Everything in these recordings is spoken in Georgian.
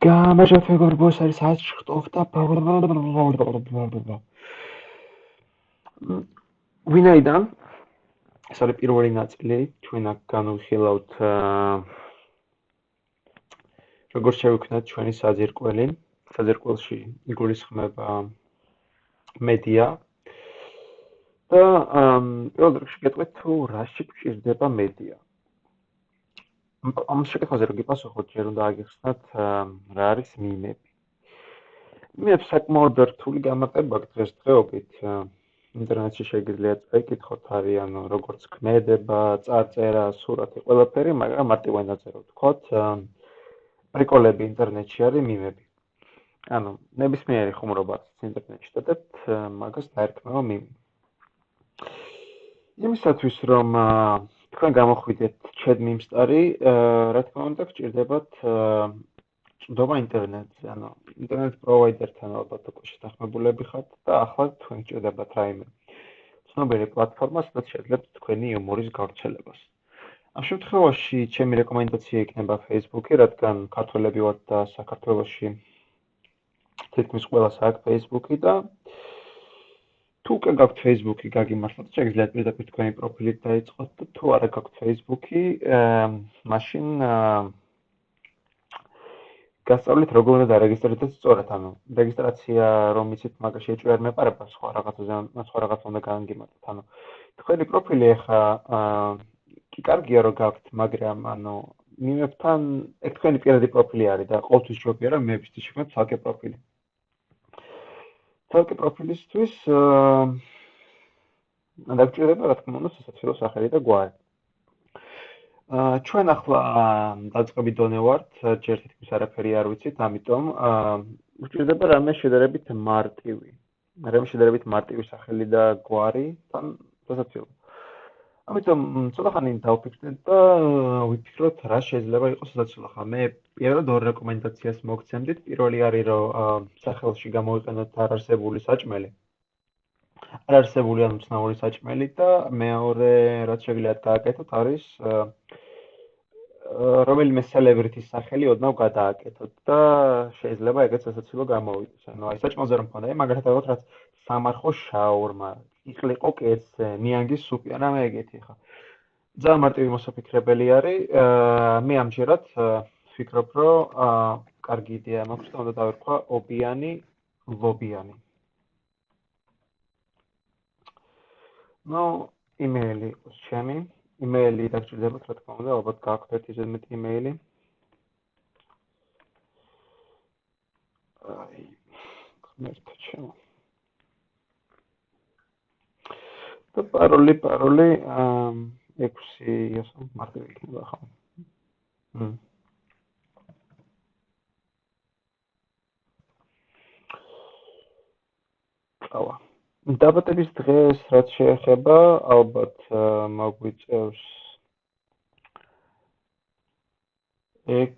გამარჯობთ მეგობრებო, არის აჩხტով და ვინაიდან ეს არის პირველი ნაწილი, ჩვენ აქ განვიხილავთ როგორ შევიქმნათ ჩვენი საძირკველი. საძირკველში იგულისხმება მედია და პირველ რიგში გეტყვით თუ რაში გვჭირდება მედია. ამ შეკითხვაზე რომ გიპასუხოთ, ჯერ უნდა აგიხსნათ რა არის მიმები. მიმებს საკმაოდ რთული გამარტება აქვს დღესდღეობით. ინტერნეტში შეგიძლიათ წაიკითხოთ არიან როგორც ქმედება, წარწერა, სურათი, ყველაფერი, მაგრამ მარტივ ენაზე რო ვთქვათ, პრიკოლები ინტერნეტში არის მიმები. ანუ ნებისმიერი ხუმრობა ინტერნეტში დადეთ, მაგას დაერქმევა მიმი. იმისათვის რომ თქვენ გამოხვიდეთ ჩედ მიმსტარი, რა თქმა უნდა, გჭირდებათ წვდომა ინტერნეტზე, ანუ ინტერნეტ პროვაიდერთან ალბათ უკვე შეთანხმებულები ხართ და ახლა თქვენ გჭირდებათ რაიმე ცნობილი პლატფორმა, სადაც შეძლებთ თქვენი იუმორის გავრცელებას. ამ შემთხვევაში ჩემი რეკომენდაცია იქნება Facebook-ი, რადგან ქართველები ვართ და საქართველოში თითქმის ყველას აქვს Facebook-ი და თუ უკვე გაქვთ Facebook-ი, გაგიმართლოთ, შეგიძლიათ პირდაპირ თქვენი პროფილით დაიწყოთ და თუ არა გაქვთ Facebook-ი, მაშინ გასწავლით როგორ უნდა დარეგისტრირდეთ სწორად, ანუ რეგისტრაცია რომ იცით, მაგაში ეჭვი არ მეპარება, სხვა რაღაცა უნდა გაანგიმარტოთ, ანუ თქვენი პროფილი ახლა კი კარგია რომ გაქვთ, მაგრამ ანუ მიმებთან ეგ თქვენი პირადი პროფილი არის და ყოველთვის ჯობია რომ მიმებისთვის შექმნათ ცალკე პროფილი. ცალკე პროფილისთვის დაგჭირდება რა თქმა უნდა სასაცილო სახელი და გვარი. ჩვენ ახლა დაწყებით დონე ვართ, ჯერ თითქმის არაფერი არ ვიცით, ამიტომ გვჭირდება რამე შედარებით მარტივი სახელი და გვარი თან სასაცილო. ამიტომ ცოტა ხანი დავფიქრდეთ და ვიფიქროთ რა შეიძლება იყოს სასაცილო. ხა მე პირველად ორ რეკომენდაციას მოგცემდით. პირველი არის რომ სახელში გამოვიყენოთ არარსებული საჭმელი. არარსებული ან უცნაური საჭმელი და მეორე რაც შეგიძლიათ გააკეთოთ არის რომელიმე სელებრიტის სახელი ოდნავ გადააკეთოთ და შეიძლება ეგეც სასაცილო გამოვიდეს. ანუ აი საჭმელზე რომ მქონდა, მაგალითად რაღაც რაც სამარხო შაურმა, იყლიყო კეცზე, ნიანგის სუპი, რამე ეგეთი ხა. ძალიან მარტივი მოსაფიქრებელი არის. მე ამჯერად ვფიქრობ, რომ კარგი იდეა მაქვს და უნდა დავერქვა ობიანი, ლობიანი. ნუ იმეილი იყოს ჩემი, იმეილი დაგჭირდებათ, რა თქმა უნდა, ალბათ გაქვთ ერთი ზედმეტი იმეილი. აი, ღმერთო ჩემო. და პაროლი 6 ასო მარტივი იქნება ხო? ყავა. დაბადების დღეს რაც შეეხება, ალბათ მოგვიწევს 9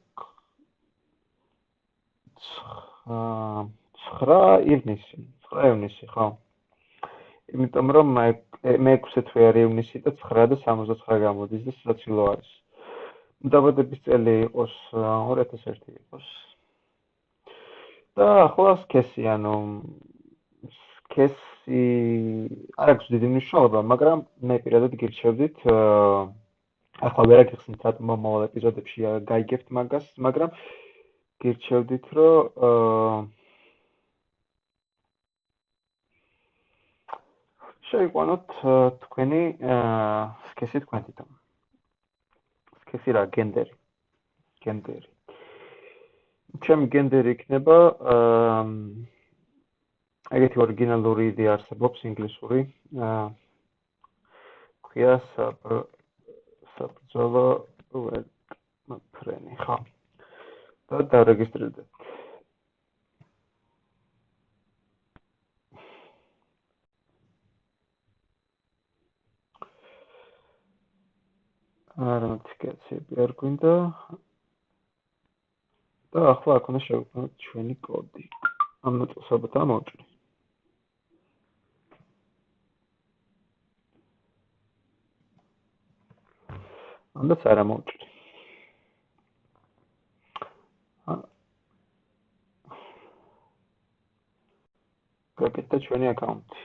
ივნისი, ხო? იმიტომ რომ მე-6 თვე არის ივნისი და 9 და 69 გამოდის და სასაცილო არის. დაბადების წელი იყოს 2001 იყოს. და ახლა სქესი, ანუ სქესი არ აქვს დიდი მნიშვნელობა, მაგრამ მე პირადად გირჩევდით, ახლა ვერ აგიხსნით რატომ მომავალ ეპიზოდებში გაიგებთ მაგას, მაგრამ გირჩევდით, რომ შეიყვანოთ თქვენი სქესი თქვენთვითან. სქესი რა, გენდერი. ჩემი გენდერი იქნება ეგეთი ორიგინალური იდეა არსებობს ინგლისური. ქვია საბრძოლო ფრენი, ხო. და დარეგისტრირდეთ. ნოტიფიკაციები არ გვინდა. და ახლა აქ უნდა შევქმნათ ჩვენი კოდი. ამ ნაწილს ალბათ ამოვჭრი. ამას არ ამოვჭრი. გაკეთდა ჩვენი აკაუნტი.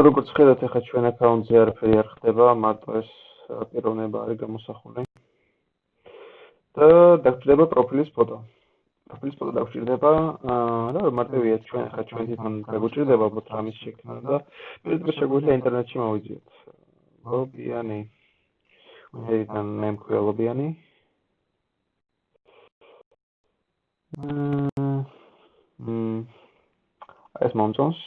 როგორც ხედავთ, ახლა ჩვენ აკაუნტზე არაფერი არ ხდება, მარტო ეს პიროვნება არის გამოსახული. და დაგჭირდება პროფილის ფოტო. პროფილის ფოტო დაგჭირდება, და მარტივია ჩვენ ახლა ჩვენ თვითონ გაგვჭირდება ალბათ რამის შექმნა და პირდაპირ შეგვიძლია ინტერნეტში მოვიძიოთ. ლობიანი. ვინაიდან მე მქვია ლობიანი. ეს მომწონს.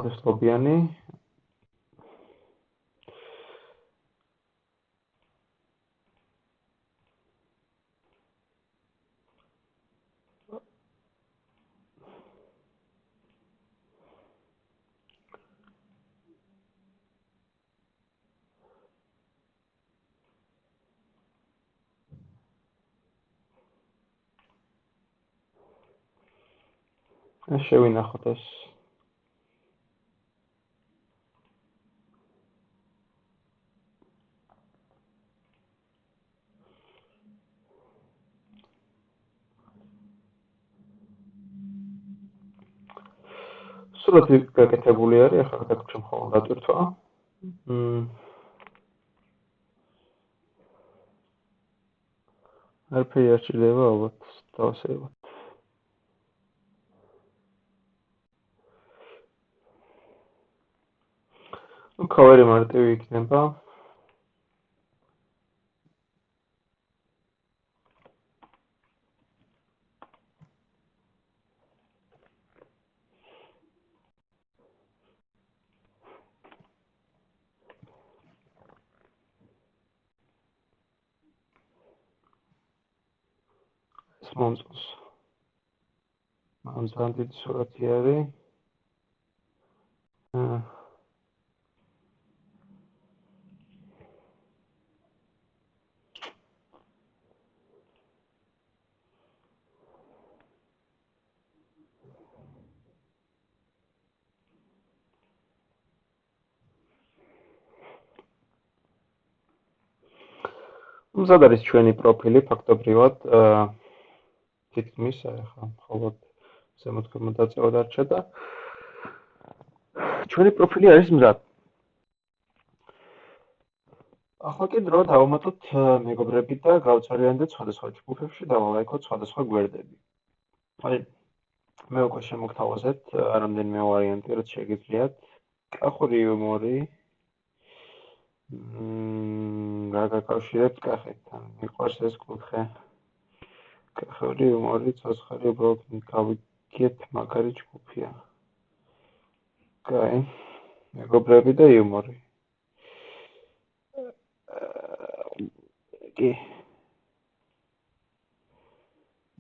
ეს ლობიანი. შევინახოთ ეს. სურათი გაკეთებული არის, ახლა დაგვრჩა მხოლოდ დატვირთვა. არაფერი არ ჭირდება ალბათ დავასრულოთ. კავერი მარტივი იქნება. ეს მომწონს. ძალიან დიდი სურათი არის. მზად არის ჩვენი პროფილი ფაქტობრივად თითქმის ახლა მხოლოდ ზემოთქვემოთ დაწევა დარჩა და ჩვენი პროფილი არის მზად. ახლა კი დრო დავამატოთ მეგობრები და გავწარიანდეთ სხვადასხვა ჯგუფებში და ვალაიქოთ სხვადასხვა გვერდები. აი მე უკვე შემოგთავაზეთ რამდენიმე ვარიანტი, რაც შეგიძლიათ. კახური იუმორი რა გაკავშირებთ კახეთთან? მიყვარს ეს კუთხე. კახური იუმორი ცოცხალი უბრალოდ გავიგეთ მაგარი ჯგუფია. კაი. მეგობრები და იუმორი. კი.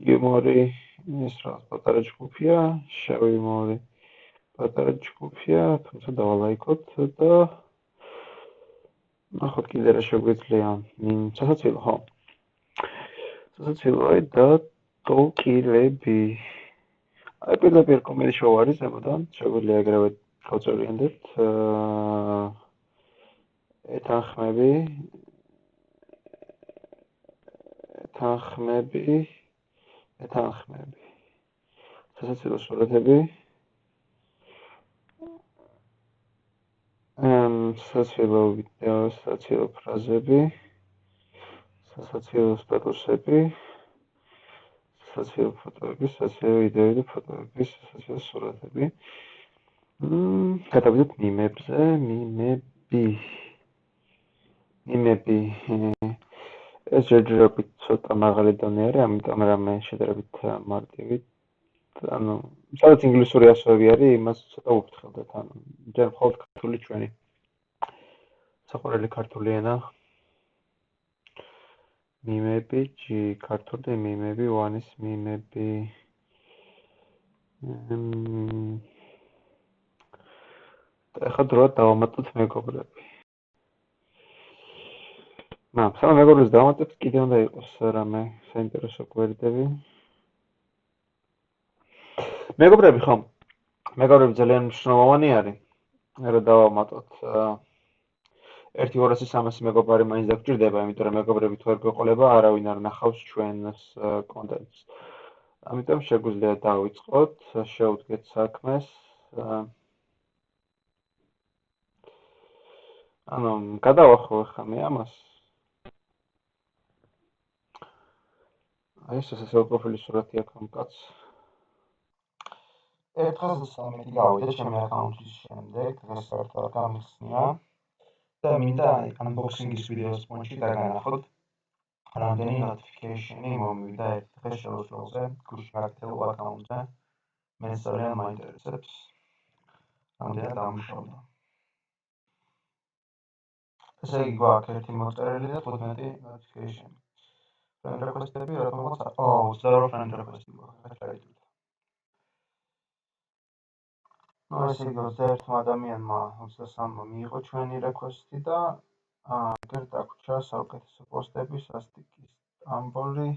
იუმორი ეს რა პატარა ჯგუფია, შავი იუმორი პატარა ჯგუფია, თუმცა დავალაიქოთ და ნახოთ კიდე რა შეგვიძლია. სასაცილო, ხო. სასაცილოა და ტოლკილები. აი პირდაპირ კომედი შოუ არის ზემოდან, შეგვიძლია ეგრევე გავწევიანდეთ. ეთანხმები. სასაცილო სურათები. სასაცილო ვიდეო, სასაცილო ფრაზები. სასაცილო სტატუსები. სასაცილო ფოტოები, სასაცილო ვიდეოები და ფოტოები, სასაცილო სურათები. გადავიდეთ მიმებზე, მიმები. ეს ჯერჯერობით ცოტა მაღალი დონე არის, ამიტომ რამე შედარებით მარტივი. ანუ, სადაც ინგლისური ასოები არის, იმას ცოტა უფრთხილდეთ, ანუ ჯერ მხოლოდ ქართული ჩვენი. საყვარელი ქართული ენა. მიმები, ქართული მიმები, ვანის მიმები. ახლა დროა დავამატოთ მეგობრები. სამ მეგობრებს დავამატოთ, კიდე უნდა იყოს რამე საინტერესო გვერდები. მეგობრები ხომ? მეგობრები ძალიან მნიშვნელოვანი არის, რომ დავამატოთ. 1-200-300 მეგობარი მაინც დაგჭირდება, იმიტომ რომ მეგობრები თუ არ გვეყოლება, არავინ არ ნახავს ჩვენს კონტენტს. ამიტომ შეგვიძლია დავიწყოთ, შევუდგეთ საქმეს. ანუ გადავახო ხა მე ამას. აი ეს ესე პროფილის სურათი აქვს ამ კაცს. ერთხელ 13 გავიდე ჩემი აკაუნტის შემდეგ, დღეს ერთად გამიხსნია და მინდა unboxing-ის ვიდეოს ფონში დაგანახოთ. რამდენი notification-ი მომივიდა ერთ დღეს შეუძლოზე, გუშინ გაქცეულ აკაუნტზე. მე ძალიან მაინტერესებს. რამდენი დამუშავდა. ესე იგი გვაქვს ერთი მოწერილი და 15 notification. Friend request-ები რატომაც 22 friend request-ი გვაქვს, ახლა ჩაიდეთ. Ну, ესე იგი 21 ადამიანმა 23-მა მიიღო ჩვენი request-ი და ეგერ დაგვრჩა საუკეთესო პოსტები, სასტიკი სტამბოლი,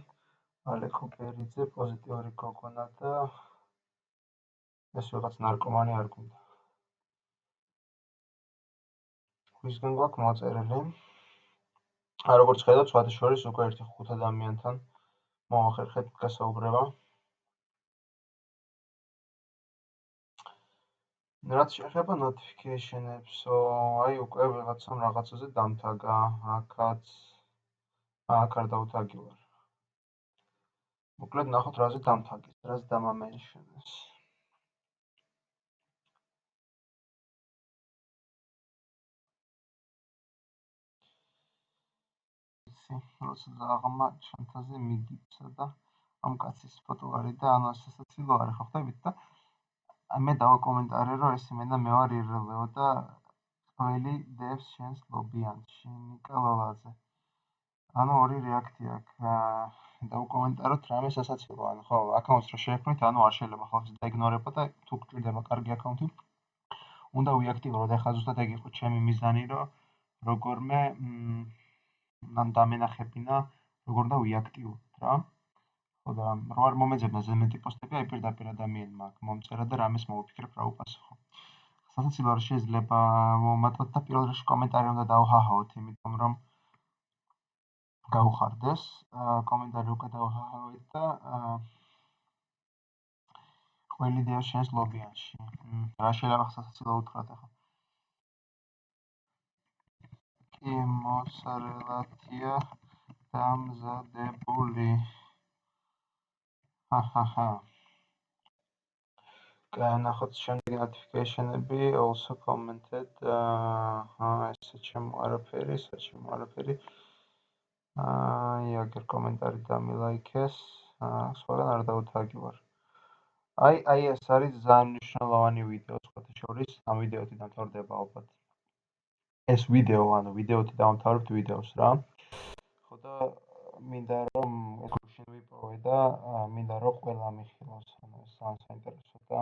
ალეკო ბერიძე, პოზიტიური გოგონა და ეს ვიღაც ნარკომანი არ გვინდა. ვისგან გვაქვს მოწერილი? როგორც ხედავთ, სხვათა შორის უკვე ერთი 5 ადამიანთან მოახერხეთ გასაუბრება. რაც შეეხება notification-ებს, აი უკვე ვიღაცამ რაღაცაზე დამთაგა, აქაც არ დავთაგი ვარ. მოკლედ ნახოთ რაზე დამთაგეს, რაზე დამამენშენეს. როცა აღმა ჩანთაზე მიგიცა და ამ კაცის ფოტო არის და ანუ სასაცილო არის, ხო ხდებით და მე დავაკომენტარე, რომ ეს იმენა მე ვარ ირელეო და ყველი დევს შენს ლობიანში, ნიკოლოლაძე. ანუ ორი რეაქცია აქვს. დავკომენტაროთ რამე სასაცილო, ანუ ხო, აკაუნტს რო შეექმნით, ანუ არ შეიძლება ხალხს დაიგნორება და თუ გჭირდება კარგი აკაუნტი, უნდა უაქტივოთ. ეხლა ზუსტად ეგ იყო ჩემი მიზანი, რომ როგორმე დამენახებინა, როგორ უნდა ვიაქტივოთ რა. ხო და რო არ მომეძებნა ზემეთი პოსტები, აი პირდაპირ ადამიანმა მომწერა და რამეს მოვიფიქრებ რა უპასუხო. სასაცილო არ შეიძლება მომატოთ და პირველ რიგში კომენტარი უნდა დავჰაჰაოთ, იმიტომ რომ გავხარდეს, კომენტარი უკვე დავჰაჰავეთ და ყველი დევს შენს ლობიანში. რა შეიძლება სასაცილო უთხრათ ახლა? კი მოსარელათია დამზადებული. ჰაჰაჰა. განახოთ შემდეგი notification-ები, also commented, ესე ჩემო არაფერი, აგერ კომენტარი დამილაიქეს, სხვაგან არ დავთაგი ვარ. აი ეს არის ძალიან მნიშვნელოვანი ვიდეო, სხვათა შორის, ამ ვიდეოთი დამთავრდება ალბათ. ეს ვიდეო, ანუ ვიდეოთი დავამთავრებთ ვიდეოს რა. ხო და მინდა რომ ეს გუშინ ვიპოვე და მინდა რომ ყველა მიხილოს, ანუ ეს ძალიან საინტერესო და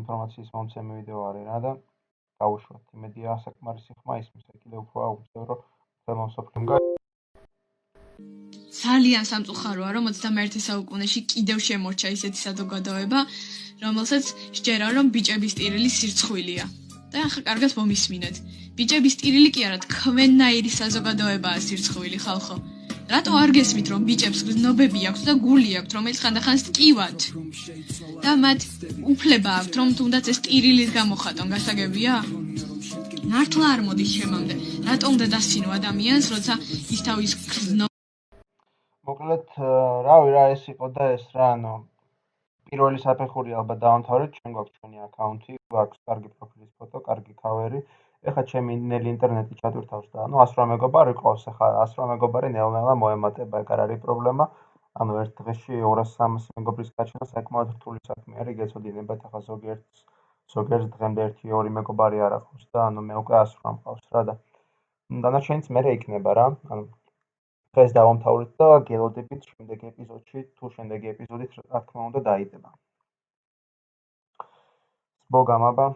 ინფორმაციის მომცემი ვიდეო არის რა და გავუშვათ. იმედია ასაკმარისი ხმა ისმის, კიდევ უფრო აუგზავრო რომ თემო სოფლიმ ძალიან სამწუხაროა, რომ 21 საუკუნეში კიდევ შემორჩა ისეთი საზოგადოება, რომელსაც სჯერა, რომ ბიჭების ტირილი სირცხვილია. და ახლა კარგად მომისმინეთ. ბიჭების ტირილი კი არა, თქვენნაირი საზოგადოებაა სირცხვილი, ხალხო. რატო არ გესმით, რომ ბიჭებს გზნობები აქვთ და გული აქვთ, რომელიც ხანდახან სტკივათ? და მათ უფლება აქვთ, რომ თუნდაც ეს ტირილით გამოხატონ, გასაგებია? მართლა არ მოდის შემამდე. რატო უნდა დასცინო ადამიანს, როცა ის თავის მოკლედ, რავი რა ეს იყო და ეს რა, ანუ პირველი საფეხური ალბათ დავამთავრეთ, ჩვენ გვაქვს ჩვენი აკაუნტი, გვაქვს კარგი პროფილის ფოტო, კარგი ქავერი. ეხლა ჩემი ნელი ინტერნეტი ჩატვირთავს და ანუ 100 მეგობარი ყავს, ეხლა 100 მეგობარი ნელ-ნელა მოემატება, ეგ არ არის პრობლემა. ანუ ერთ დღეში 200-300 მეგობრის გაჩენა საკმაოდ რთული საქმე არის, გეცოდინებათ ახლა ზოგიერთ დღემდე 1-2 მეგობარი არ აქვს და ანუ მე უკვე 100 მყავს რა და დანარჩენიც მერე იქნება რა. ანუ დღეს დავამთავრეთ და გელოდებით შემდეგი ეპიზოდში, თუ შემდეგი ეპიზოდით რა თქმა უნდა დაიდება. სბოგამ აბა